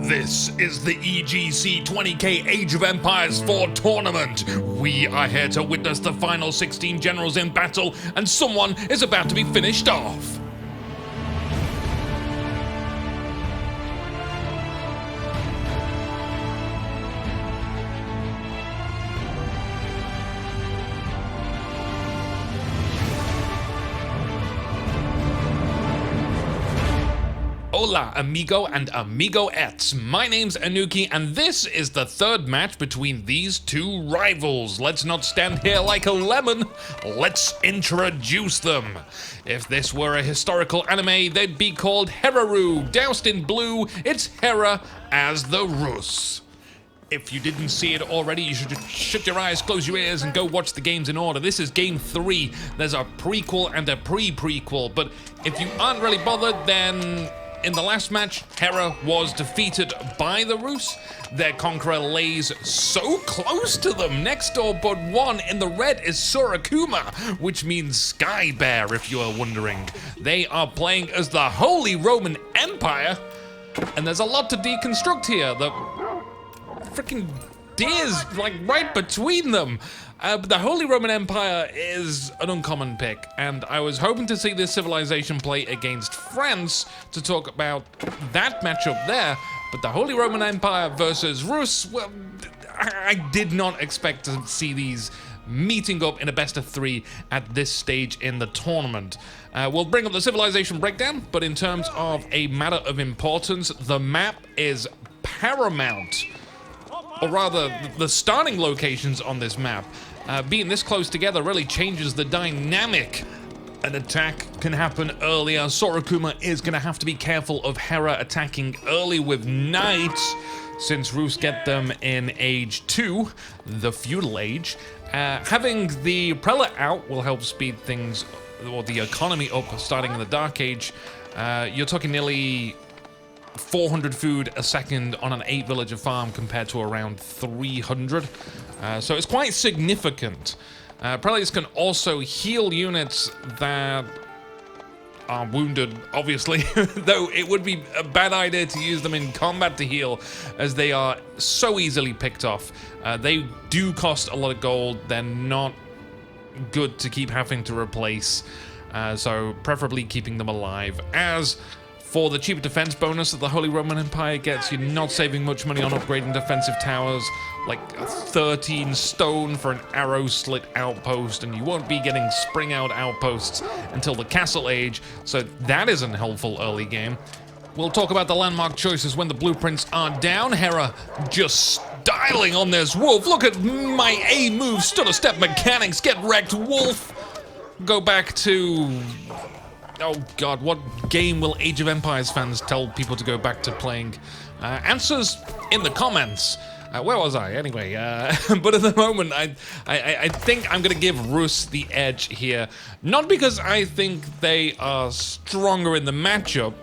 This is the EGC 20k Age of Empires 4 tournament. We are here to witness the final 16 generals in battle, and someone is about to be finished off. Hola amigo and amigoettes, my name's Anuki and this is the third match between these two rivals. Let's not stand here like a lemon, let's introduce them. If this were a historical anime, they'd be called Hera. Doused in blue, it's Hera as the Rus. If you didn't see it already, you should just shut your eyes, close your ears, and go watch the games in order. This is game 3. There's a prequel and a pre-prequel, but if you aren't really bothered, then in the last match, Hera was defeated by the Rus. Their conqueror lays so close to them, next door but one. In the red is Sora Kuma, which means Sky Bear, if you are wondering. They are playing as the Holy Roman Empire, and there's a lot to deconstruct here. The freaking deer's like right between them. But the Holy Roman Empire is an uncommon pick, and I was hoping to see this civilization play against France to talk about that matchup there, but the Holy Roman Empire versus Rus, well, I did not expect to see these meeting up in a best of 3 at this stage in the tournament. We'll bring up the civilization breakdown, but in terms of a matter of importance, the map is paramount. Or rather, the starting locations on this map, being this close together really changes the dynamic. An attack can happen earlier. Sora Kuma is going to have to be careful of Hera attacking early with knights, since Rus get them in Age 2, the Feudal Age. Having the Prelate out will help speed things, or the economy up, starting in the Dark Age. You're talking nearly 400 food a second on an 8 villager farm compared to around 300. So it's quite significant. Prelates can also heal units that are wounded, obviously, though it would be a bad idea to use them in combat to heal, as they are so easily picked off. They do cost a lot of gold. They're not good to keep having to replace, so preferably keeping them alive. As for the cheaper defense bonus that the Holy Roman Empire gets, you're not saving much money on upgrading defensive towers, like 13 stone for an arrow slit outpost, and you won't be getting spring out outposts until the Castle Age, so that isn't helpful early game. We'll talk about the landmark choices when the blueprints are down. Hera just styling on this wolf. Look at my A move, stutter step mechanics, get wrecked, wolf. Go back to... oh god, what game will Age of Empires fans tell people to go back to playing? Answers in the comments. Where was I? Anyway, but at the moment, I think I'm gonna give Rus the edge here. Not because I think they are stronger in the matchup,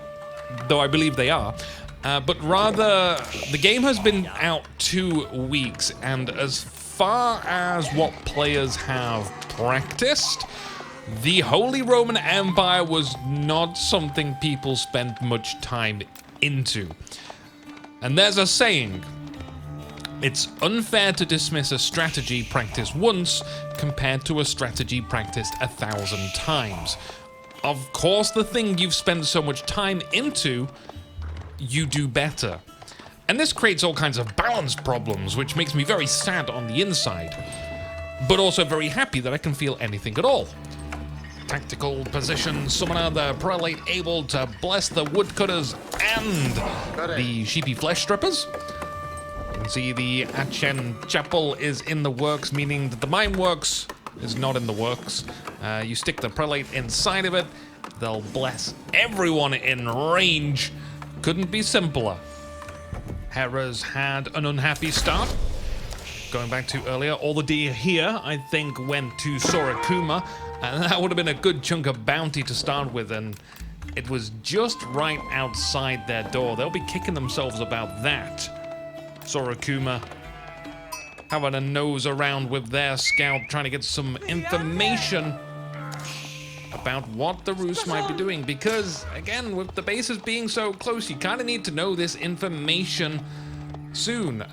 though I believe they are, but rather the game has been out 2 weeks, and as far as what players have practiced, the Holy Roman Empire was not something people spent much time into. And there's a saying: it's unfair to dismiss a strategy practiced once compared to a strategy practiced 1,000 times. Of course, the thing you've spent so much time into, you do better. And this creates all kinds of balance problems, which makes me very sad on the inside, but also very happy that I can feel anything at all. Tactical position summoner, the prelate able to bless the woodcutters and the sheepy flesh strippers. You can see the Achen Chapel is in the works, meaning that the mine works is not in the works. You stick the prelate inside of it, they'll bless everyone in range. Couldn't be simpler. Hera's had an unhappy start. Going back to earlier, all the deer here, I think, went to Sora Kuma, and that would have been a good chunk of bounty to start with, and it was just right outside their door. They'll be kicking themselves about that. Sora Kuma having a nose around with their scout, trying to get some information. about what the Rus might be doing, because, again, with the bases being so close, you kind of need to know this information soon.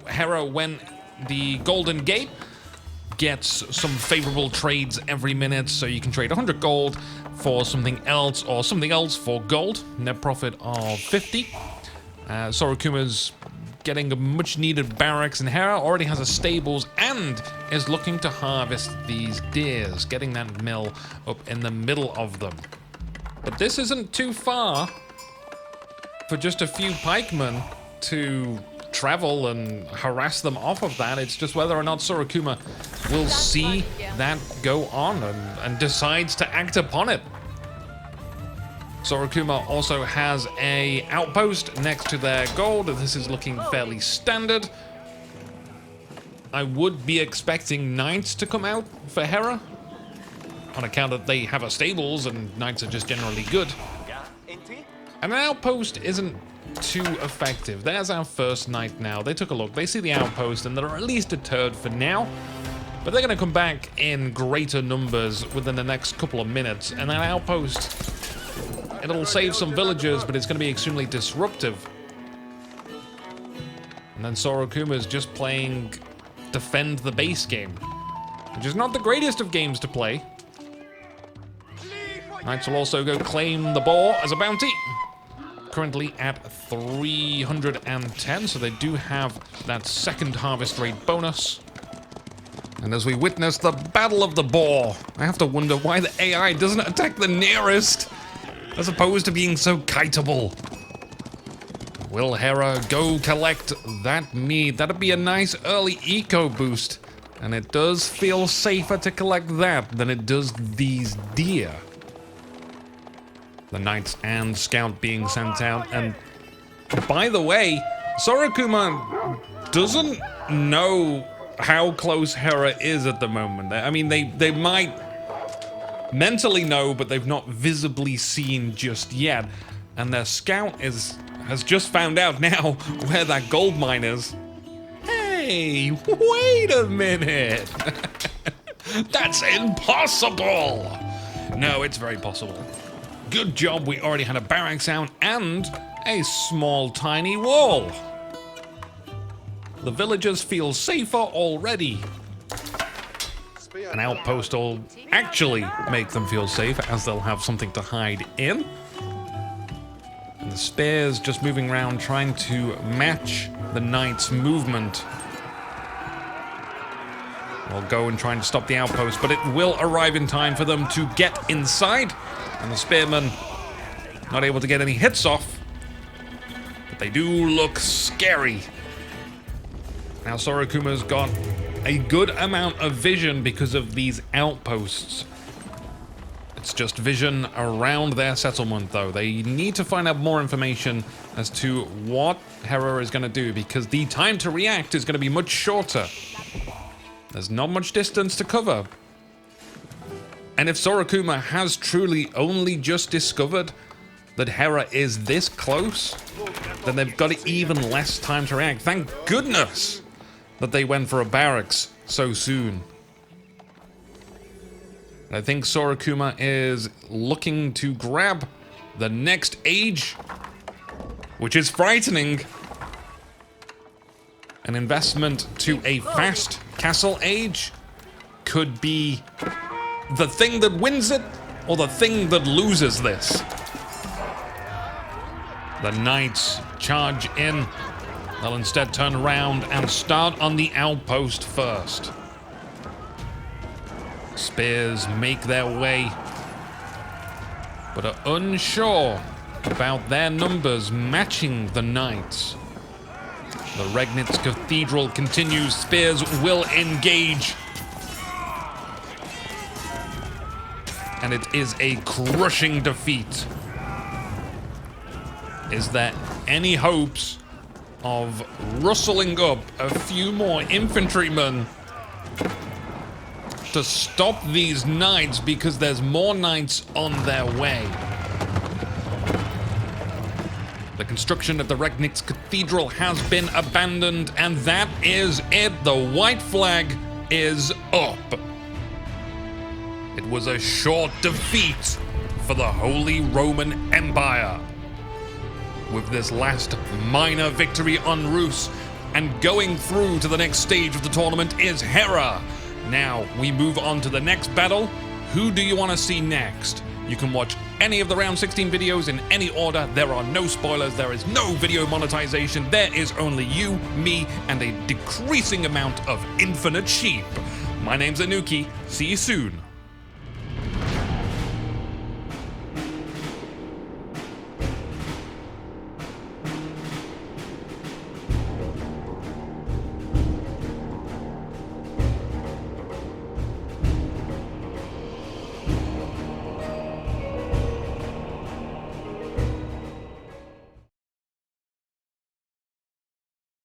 Hera, when the Golden Gate gets some favorable trades every minute, so you can trade 100 gold for something else, or something else for gold, net profit of 50. Sora Kuma's getting a much needed barracks, and Hera already has a stables and is looking to harvest these deers, getting that mill up in the middle of them. But this isn't too far for just a few pikemen to travel and harass them off of that. It's just whether or not Sora Kuma will see that go on and decides to act upon it. Sora Kuma also has a outpost next to their gold. This is looking fairly standard. I would be expecting knights to come out for Hera, on account that they have a stables and knights are just generally good. And an outpost isn't too effective. There's our first knight now. They took a look. They see the outpost and they're at least deterred for now. But they're going to come back in greater numbers within the next couple of minutes. And that outpost, it'll save some villagers, but it's going to be extremely disruptive. And then Sora Kuma's just playing defend the base game, which is not the greatest of games to play. Knights will also go claim the boar as a bounty. Currently at 310, so they do have that second harvest rate bonus. And as we witness the Battle of the Boar, I have to wonder why the AI doesn't attack the nearest, as opposed to being so kiteable. Will Hera go collect that mead? That'd be a nice early eco boost, and it does feel safer to collect that than it does these deer. The knights and scout being sent out, and by the way, Sora Kuma doesn't know how close Hera is at the moment. I mean, they might mentally know, but they've not visibly seen just yet. And their scout has just found out now where that gold mine is. Hey, wait a minute. That's impossible. No, it's very possible. Good job, we already had a barracks out and a small tiny wall. The villagers feel safer already. An outpost will actually make them feel safe, as they'll have something to hide in. And the spears just moving around, trying to match the knights' movement. We'll go and try and stop the outpost, but it will arrive in time for them to get inside. And the spearmen not able to get any hits off, but they do look scary. Now Sora Kuma's got a good amount of vision because of these outposts. It's just vision around their settlement, though. They need to find out more information as to what Hera is going to do, because the time to react is going to be much shorter. There's not much distance to cover. And if Sora Kuma has truly only just discovered that Hera is this close, then they've got even less time to react. Thank goodness that they went for a barracks so soon. I think Sora Kuma is looking to grab the next age, which is frightening. An investment to a fast castle age could be the thing that wins it, or the thing that loses this. The knights charge in. They'll instead turn around and start on the outpost first. Spears make their way, but are unsure about their numbers matching the knights. The Regnitz Cathedral continues. Spears will engage. And it is a crushing defeat. Is there any hopes of rustling up a few more infantrymen to stop these knights, because there's more knights on their way? The construction of the Regnitz Cathedral has been abandoned, and that is it. The white flag is up. It was a short defeat for the Holy Roman Empire. With this last minor victory on Rus, and going through to the next stage of the tournament is Hera. Now we move on to the next battle. Who do you want to see next? You can watch any of the round 16 videos in any order. There are no spoilers, there is no video monetization. There is only you, me, and a decreasing amount of infinite sheep. My name's Anuki. See you soon.